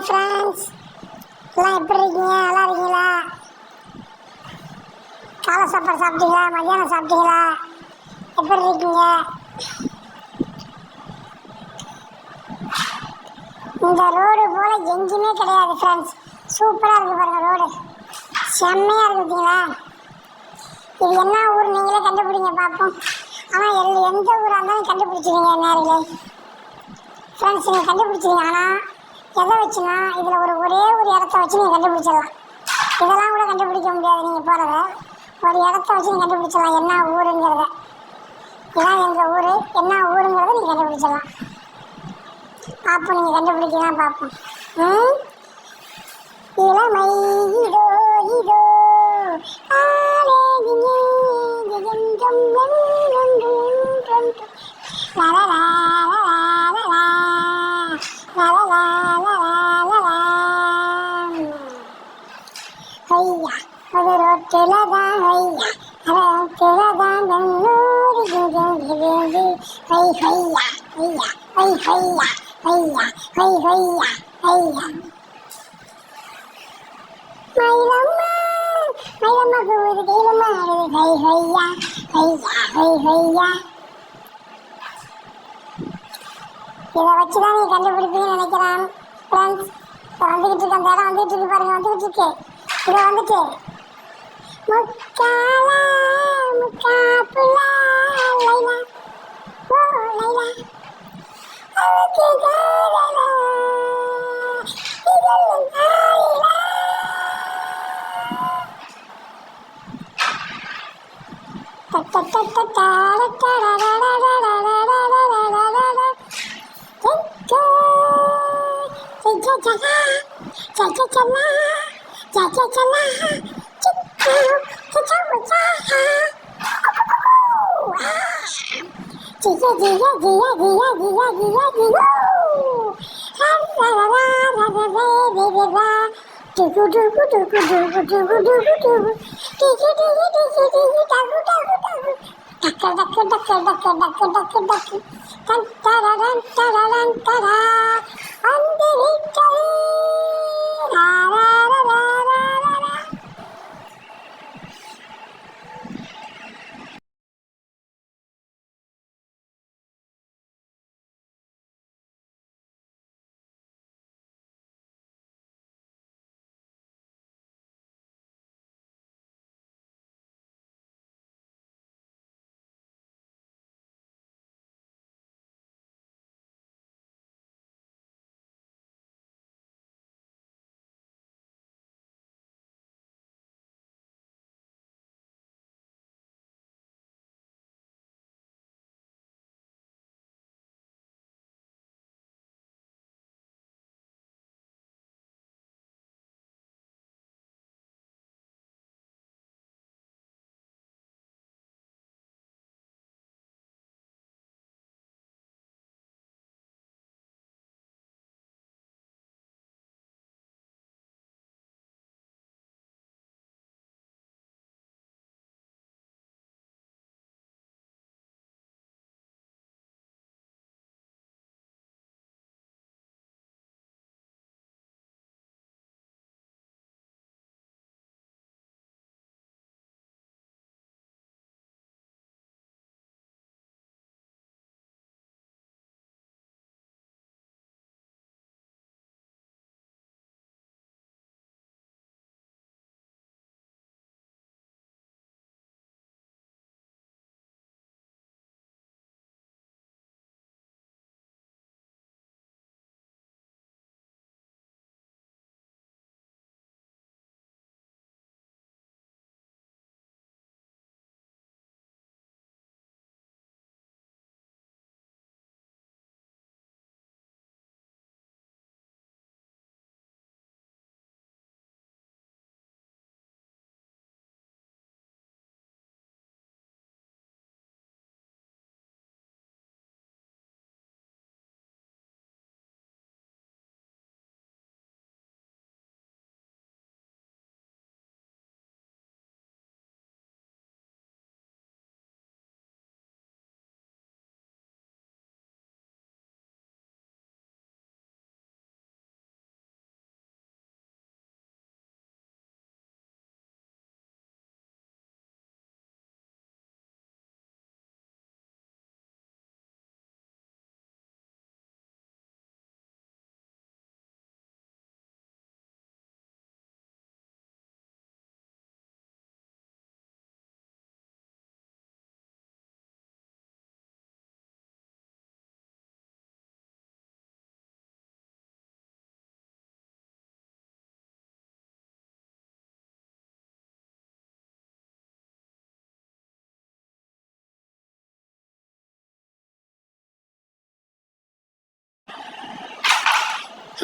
Hi friends, எல்லாம் எப்படி இருக்கீங்க? நல்லா இருக்கீங்களா? காலை சாப்பாடு சாப்பிட்டீங்களா? மதியானம் சாப்பிட்டீங்களா? எப்படி இருக்கீங்க? இந்த ரோடு போல் எங்கேயுமே கிடையாது ஃப்ரெண்ட்ஸ். சூப்பராக இருக்குது பாருங்கள், ரோடு செம்மையாக இருக்குதுங்களா? இது என்ன ஊர் நீங்களே கண்டுபிடிங்க பார்ப்போம். ஆனால் எந்த ஊராக இருந்தாலும் கண்டுபிடிச்சிருங்க நேரிலே ஃப்ரெண்ட்ஸ். நீங்கள் கண்டுபிடிச்சிருங்க. ஆனால் எதை வச்சுன்னா இதில் ஒரே ஒரு இடத்த வச்சு நீங்கள் கண்டுபிடிச்சிடலாம். இதெல்லாம் கூட கண்டுபிடிக்க முடியாது. நீங்கள் போகிறத ஒரு இடத்த வச்சு நீங்கள் கண்டுபிடிச்சிடலாம் என்ன ஊருங்கிறத. இதான் எங்கள் ஊர், என்ன ஊருங்கிறத நீங்கள் கண்டுபிடிச்சிடலாம். பார்ப்போம், நீங்கள் கண்டுபிடிக்கலாம் பார்ப்போம். இளமை இதோ இதோ ஐயா அது ரோட்டில தான், ஐயா ரோட்டில தான் நன்னூறு ஐயா ஐயா ஐயா ஐயா ஐயா ஐயா ஐயா மயிலம்மா மயிலம்மா கூவுது கீழம்மா ஆடுது ஐயா ஐயா ஐயா. இதை வச்சு தான் நீங்கள் கண்டுபிடிப்பீங்கன்னு நினைக்கிறேன் ஃப்ரெண்ட்ஸ். இப்போ வந்துக்கிட்டு இருக்கு, அந்த இடம் வந்துக்கிட்டு இருக்கு பாருங்க, வந்துக்கிட்டு இருக்கு. இதை வந்துட்டு முக்காலா முக்காப்புலா லைலா ஓ லைலா அவருக்கு காதலா இதெல்லாம் ஆயிலா.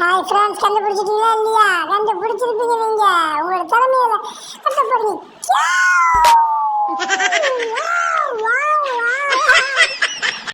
ஹாய் ஃப்ரெண்ட்ஸ், கண்டுபிடிச்சிட்டீங்களா இல்லையா? கண்டுபிடிச்சிருப்பீங்க நீங்க. உங்களோட திறமையில கண்டுபிடிங்க.